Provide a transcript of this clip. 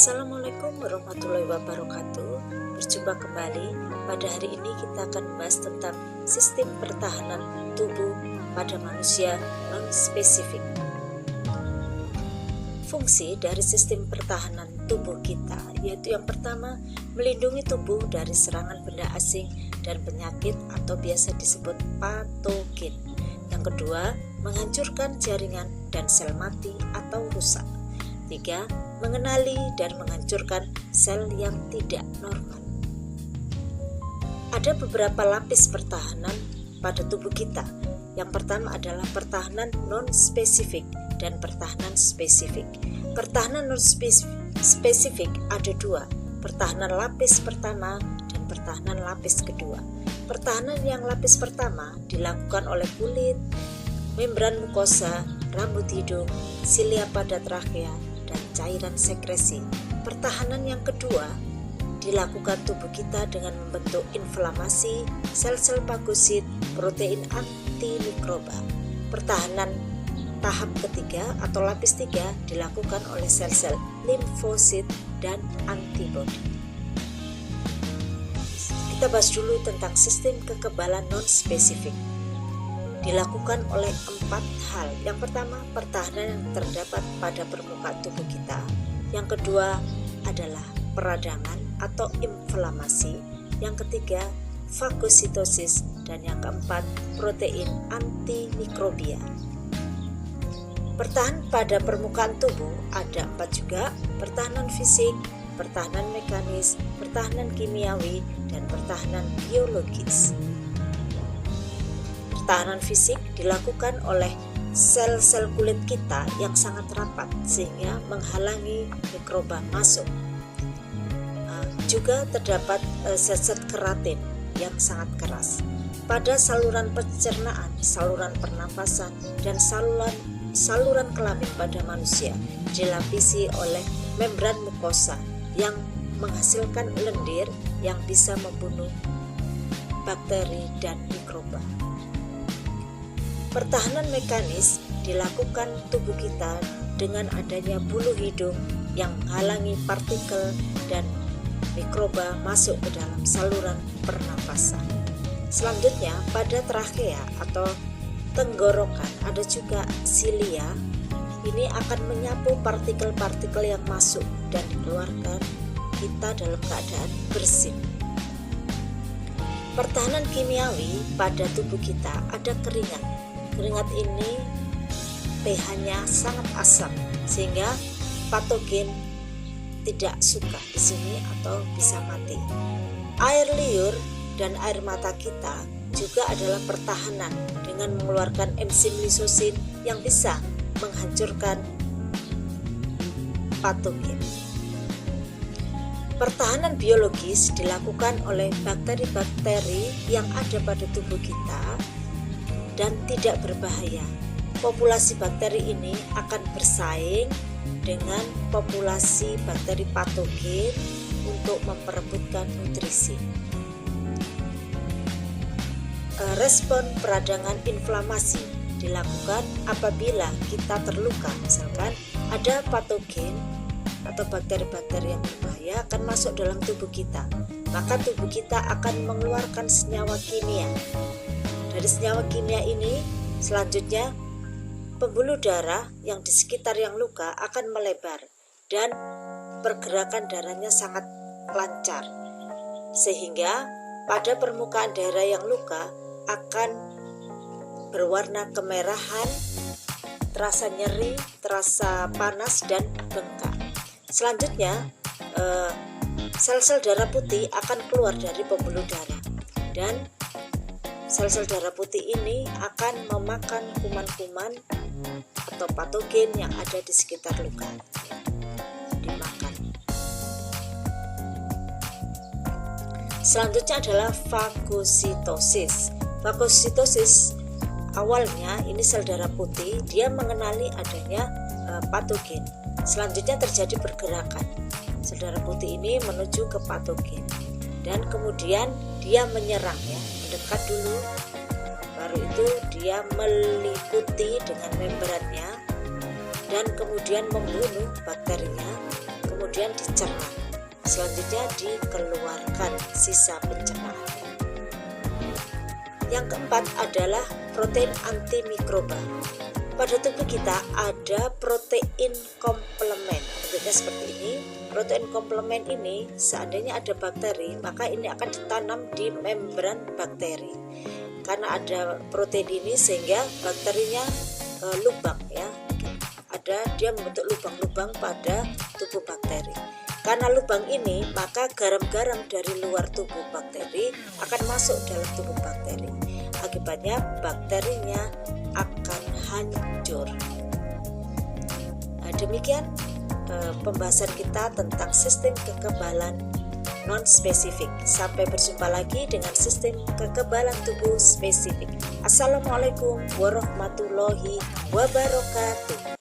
Assalamualaikum warahmatullahi wabarakatuh. Berjumpa kembali. Pada hari ini kita akan membahas tentang sistem pertahanan tubuh pada manusia non-spesifik. Fungsi dari sistem pertahanan tubuh kita yaitu yang pertama, melindungi tubuh dari serangan benda asing dan penyakit atau biasa disebut patogen. Yang kedua, menghancurkan jaringan dan sel mati atau rusak. 3. Mengenali dan menghancurkan sel yang tidak normal. Ada beberapa lapis pertahanan pada tubuh kita. Yang pertama adalah pertahanan non-spesifik dan pertahanan spesifik. Pertahanan non-spesifik ada dua, pertahanan lapis pertama dan pertahanan lapis kedua. Pertahanan yang lapis pertama dilakukan oleh kulit, membran mukosa, rambut hidung, silia pada trakea, dan cairan sekresi. Pertahanan yang kedua dilakukan tubuh kita dengan membentuk inflamasi, sel-sel fagosit, protein antimikroba. Pertahanan tahap ketiga atau lapis 3 dilakukan oleh sel-sel limfosit dan antibodi. Kita bahas dulu tentang sistem kekebalan non-spesifik. Dilakukan oleh 4 hal. Yang pertama, pertahanan yang terdapat pada permukaan tubuh kita. Yang kedua adalah peradangan atau inflamasi. Yang ketiga, fagositosis. Dan yang keempat, protein antimikrobia. Pertahanan pada permukaan tubuh ada 4 juga, pertahanan fisik, pertahanan mekanis, pertahanan kimiawi, dan pertahanan biologis. Pertahanan fisik dilakukan oleh sel-sel kulit kita yang sangat rapat sehingga menghalangi mikroba masuk. Juga terdapat zat-zat keratin yang sangat keras. Pada saluran pencernaan, saluran pernafasan, dan saluran kelamin pada manusia dilapisi oleh membran mukosa yang menghasilkan lendir yang bisa membunuh bakteri dan mikroba. Pertahanan mekanis dilakukan tubuh kita dengan adanya bulu hidung yang menghalangi partikel dan mikroba masuk ke dalam saluran pernafasan. Selanjutnya, pada trakea atau tenggorokan ada juga silia. Ini akan menyapu partikel-partikel yang masuk dan dikeluarkan kita dalam keadaan bersih. Pertahanan kimiawi pada tubuh kita ada keringat. Keringat ini pH-nya sangat asam sehingga patogen tidak suka di sini atau bisa mati. Air liur dan air mata kita juga adalah pertahanan dengan mengeluarkan enzim lisosin yang bisa menghancurkan patogen. Pertahanan biologis dilakukan oleh bakteri-bakteri yang ada pada tubuh kita dan tidak berbahaya. Populasi bakteri ini akan bersaing dengan populasi bakteri patogen untuk memperebutkan nutrisi. Respon peradangan inflamasi dilakukan apabila kita terluka, misalkan ada patogen atau bakteri-bakteri yang berbahaya akan masuk dalam tubuh kita, maka tubuh kita akan mengeluarkan senyawa kimia. Dari senyawa kimia ini selanjutnya pembuluh darah yang di sekitar yang luka akan melebar dan pergerakan darahnya sangat lancar, sehingga pada permukaan daerah yang luka akan berwarna kemerahan, terasa nyeri, terasa panas dan bengkak. Selanjutnya sel-sel darah putih akan keluar dari pembuluh darah dan sel-sel darah putih ini akan memakan kuman-kuman atau patogen yang ada di sekitar luka. Dimakan. Selanjutnya adalah fagositosis. Fagositosis awalnya ini sel darah putih, dia mengenali adanya patogen. Selanjutnya terjadi pergerakan. Sel darah putih ini menuju ke patogen dan kemudian dia menyerang mendekat dulu, baru itu dia meliputi dengan membrannya dan kemudian membunuh bakterinya. kemudian dicerna, selanjutnya dikeluarkan sisa pencernaannya. Yang keempat adalah protein antimikroba. Pada tubuh kita ada protein komplement, bentuknya seperti ini. Protein komplement ini seandainya ada bakteri, maka ini akan ditanam di membran bakteri. Karena ada protein ini sehingga bakterinya lubang ya. Dia membentuk lubang-lubang pada tubuh bakteri. Karena lubang ini, maka garam-garam dari luar tubuh bakteri akan masuk dalam tubuh bakteri. Akibatnya bakterinya akan hancur. Nah, demikian pembahasan kita tentang sistem kekebalan non-spesifik. Sampai berjumpa lagi dengan sistem kekebalan tubuh spesifik. Assalamualaikum warahmatullahi wabarakatuh.